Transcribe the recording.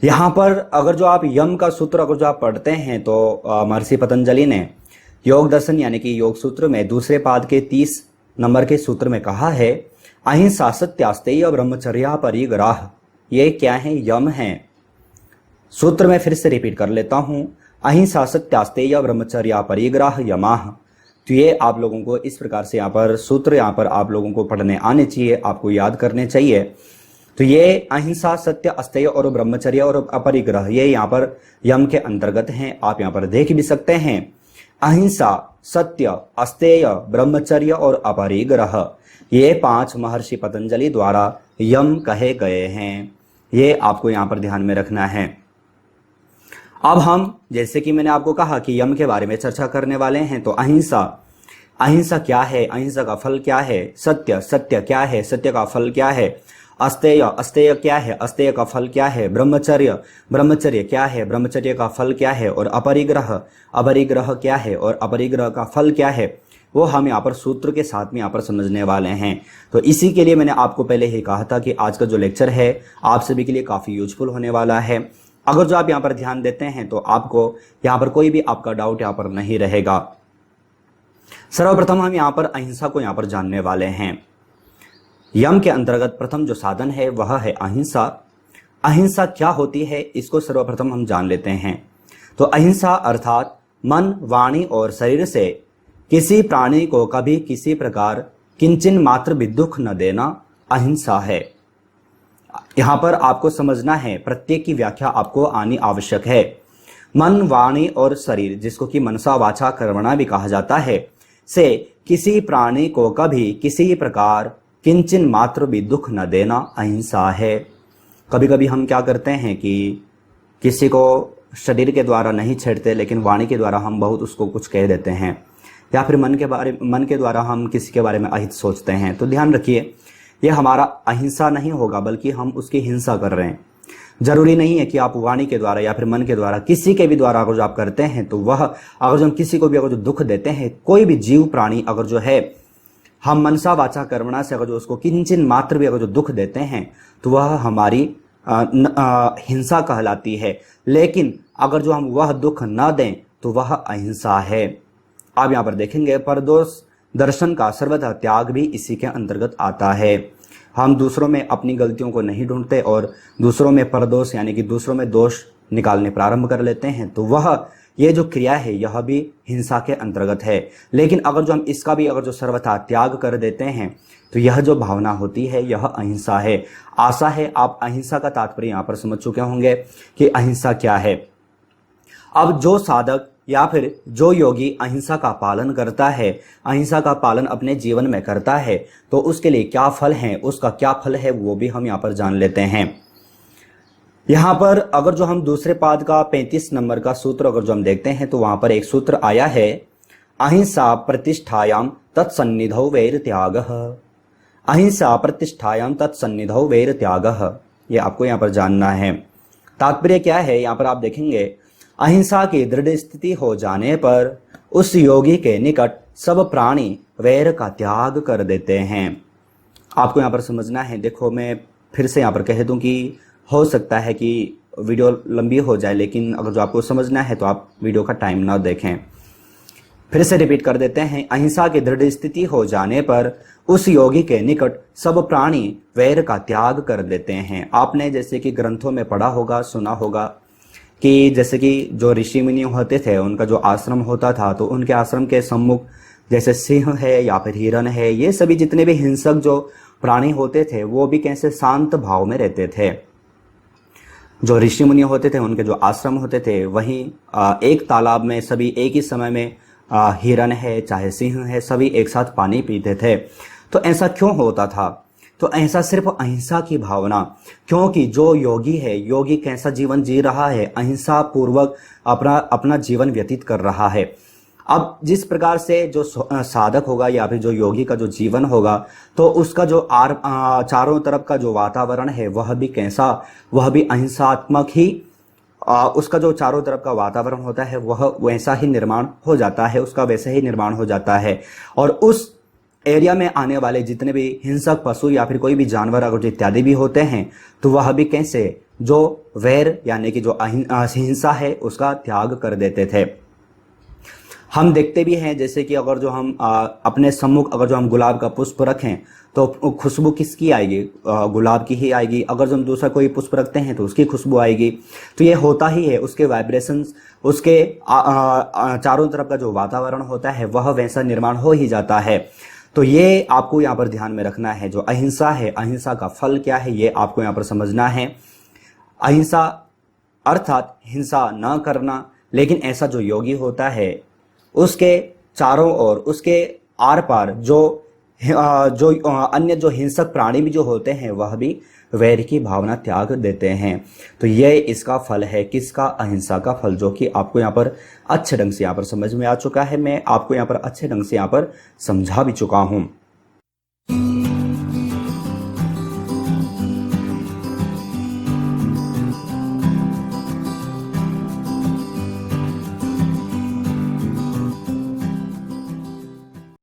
यहाँ पर अगर जो आप यम का सूत्र अगर जो आप पढ़ते हैं तो महर्षि पतंजलि ने योग दर्शन यानी कि योग सूत्र में दूसरे पाद के 30 नंबर के सूत्र में कहा है, अहिंसा सत्यास्तेय ब्रह्मचर्या परिग्रह। ये क्या है? यम है। सूत्र में फिर से रिपीट कर लेता हूं, अहिंसा सत्यास्तेय ब्रह्मचर्या परिग्रह यमाह। तो ये आप लोगों को इस प्रकार से यहाँ पर सूत्र यहाँ पर आप लोगों को पढ़ने आने चाहिए, आपको याद करने चाहिए। तो ये अहिंसा सत्य अस्तेय और ब्रह्मचर्य और अपरिग्रह ये यहाँ पर यम के अंतर्गत हैं। आप यहाँ पर देख भी सकते हैं, अहिंसा सत्य अस्तेय ब्रह्मचर्य और अपरिग्रह ये 5 महर्षि पतंजलि द्वारा यम कहे गए हैं। ये आपको यहाँ पर ध्यान में रखना है। अब हम जैसे कि मैंने आपको कहा कि यम के बारे में चर्चा करने वाले हैं। तो अहिंसा, अहिंसा क्या है? अहिंसा का फल क्या है? सत्य, सत्य क्या है? सत्य का फल क्या है? अस्तेय, अस्तेय क्या है? अस्तेय का फल क्या है? ब्रह्मचर्य, ब्रह्मचर्य क्या है? ब्रह्मचर्य का फल क्या है? और अपरिग्रह, अपरिग्रह क्या है? और अपरिग्रह का फल क्या है? वो हम यहाँ पर सूत्र के साथ में यहाँ पर समझने वाले हैं। तो इसी के लिए मैंने आपको पहले ही कहा था कि आज का जो लेक्चर है आप सभी के लिए काफ़ी यूजफुल होने वाला है। अगर जो आप यहाँ पर ध्यान देते हैं तो आपको यहाँ पर कोई भी आपका डाउट यहाँ पर नहीं रहेगा। सर्वप्रथम हम यहाँ पर अहिंसा को यहाँ पर जानने वाले हैं। यम के अंतर्गत प्रथम जो साधन है वह है अहिंसा। अहिंसा क्या होती है इसको सर्वप्रथम हम जान लेते हैं। तो अहिंसा अर्थात मन, वाणी और शरीर से किसी प्राणी को कभी किसी प्रकार किंचन मात्र भी दुख न देना अहिंसा है। यहां पर आपको समझना है, प्रत्येक की व्याख्या आपको आनी आवश्यक है। मन, वाणी और शरीर, जिसको कि मनसा वाचा कर्मणा भी कहा जाता है, से किसी प्राणी को कभी किसी प्रकार किंचन मात्र भी दुख न देना अहिंसा है। कभी कभी हम क्या करते हैं कि किसी को शरीर के द्वारा नहीं छेड़ते, लेकिन वाणी के द्वारा हम बहुत उसको कुछ कह देते हैं, या फिर मन के द्वारा हम किसी के बारे में अहित सोचते हैं। तो ध्यान रखिए, यह हमारा अहिंसा नहीं होगा, बल्कि हम उसकी हिंसा कर रहे हैं। जरूरी नहीं है कि आप वाणी के द्वारा या फिर मन के द्वारा किसी के भी द्वारा अगर जो आप करते हैं तो वह, अगर जो हम किसी को भी अगर जो दुख देते हैं, कोई भी जीव प्राणी अगर जो है हम मनसा वाचा कर्मणा से अगर जो उसको किंचन मात्र भी अगर जो दुख देते हैं तो वह हमारी हिंसा कहलाती है। लेकिन अगर जो हम वह दुख न दें तो वह अहिंसा है। आप यहाँ पर देखेंगे, परदोष दर्शन का सर्वथा त्याग भी इसी के अंतर्गत आता है। हम दूसरों में अपनी गलतियों को नहीं ढूंढते और दूसरों में परदोष यानी कि दूसरों में दोष निकालने प्रारंभ कर लेते हैं, तो वह ये जो क्रिया है यह भी हिंसा के अंतर्गत है। लेकिन अगर जो हम इसका भी अगर जो सर्वथा त्याग कर देते हैं तो यह जो भावना होती है यह अहिंसा है। आशा है आप अहिंसा का तात्पर्य यहाँ पर समझ चुके होंगे कि अहिंसा क्या है। अब जो साधक या फिर जो योगी अहिंसा का पालन करता है, अहिंसा का पालन अपने जीवन में करता है, तो उसके लिए क्या फल है, उसका क्या फल है, वो भी हम यहाँ पर जान लेते हैं। यहाँ पर अगर जो हम दूसरे पाद का 35 नंबर का सूत्र अगर जो हम देखते हैं तो वहां पर एक सूत्र आया है, अहिंसा प्रतिष्ठायाम तत्सन्निधौ वैर त्यागः। अहिंसा प्रतिष्ठायाम तत्सन्निधौ वैर त्यागः, ये आपको यहाँ पर जानना है। तात्पर्य क्या है, यहाँ पर आप देखेंगे, अहिंसा की दृढ़ स्थिति हो जाने पर उस योगी के निकट सब प्राणी वैर का त्याग कर देते हैं। आपको यहाँ पर समझना है। देखो, मैं फिर से यहाँ पर कह दूं कि हो सकता है कि वीडियो लंबी हो जाए, लेकिन अगर जो आपको समझना है तो आप वीडियो का टाइम ना देखें। फिर से रिपीट कर देते हैं, अहिंसा की दृढ़ स्थिति हो जाने पर उस योगी के निकट सब प्राणी वैर का त्याग कर देते हैं। आपने जैसे कि ग्रंथों में पढ़ा होगा, सुना होगा कि जैसे कि जो ऋषि मुनि होते थे उनका जो आश्रम होता था, तो उनके आश्रम के सम्मुख जैसे सिंह है या फिर हिरन है, ये सभी जितने भी हिंसक जो प्राणी होते थे वो भी कैसे शांत भाव में रहते थे। जो ऋषि मुनि होते थे उनके जो आश्रम होते थे, वहीं एक तालाब में सभी एक ही समय में हिरन है चाहे सिंह है, सभी एक साथ पानी पीते थे। तो ऐसा क्यों होता था? तो ऐसा सिर्फ अहिंसा की भावना, क्योंकि जो योगी है, योगी कैसा जीवन जी रहा है, अहिंसा पूर्वक अपना जीवन व्यतीत कर रहा है। अब जिस प्रकार से जो साधक होगा या फिर जो योगी का जो जीवन होगा, तो उसका जो चारों तरफ का जो वातावरण है वह भी कैसा, वह भी अहिंसात्मक ही, उसका जो चारों तरफ का वातावरण होता है वह वैसा ही निर्माण हो जाता है, उसका वैसे ही निर्माण हो जाता है। और उस एरिया में आने वाले जितने भी हिंसक पशु या फिर कोई भी जानवर अगर जो इत्यादि भी होते हैं तो वह भी कैसे जो वैर यानी कि जो हिंसा है उसका त्याग कर देते थे। हम देखते भी हैं जैसे कि अगर जो हम अपने सम्मुख अगर जो हम गुलाब का पुष्प रखें तो खुशबू किसकी आएगी, गुलाब की ही आएगी। अगर जो हम दूसरा कोई पुष्प रखते हैं तो उसकी खुशबू आएगी। तो ये होता ही है, उसके वाइब्रेशंस, उसके चारों तरफ का जो वातावरण होता है वह वैसा निर्माण हो ही जाता है। तो ये आपको यहाँ पर ध्यान में रखना है। जो अहिंसा है, अहिंसा का फल क्या है ये आपको यहाँ पर समझना है। अहिंसा अर्थात हिंसा न करना, लेकिन ऐसा जो योगी होता है उसके चारों ओर, उसके आर पार जो अन्य जो हिंसक प्राणी भी जो होते हैं वह भी वैर की भावना त्याग देते हैं। तो ये इसका फल है, किसका, अहिंसा का फल, जो कि आपको यहाँ पर अच्छे ढंग से यहाँ पर समझ में आ चुका है। मैं आपको यहाँ पर अच्छे ढंग से यहाँ पर समझा भी चुका हूँ।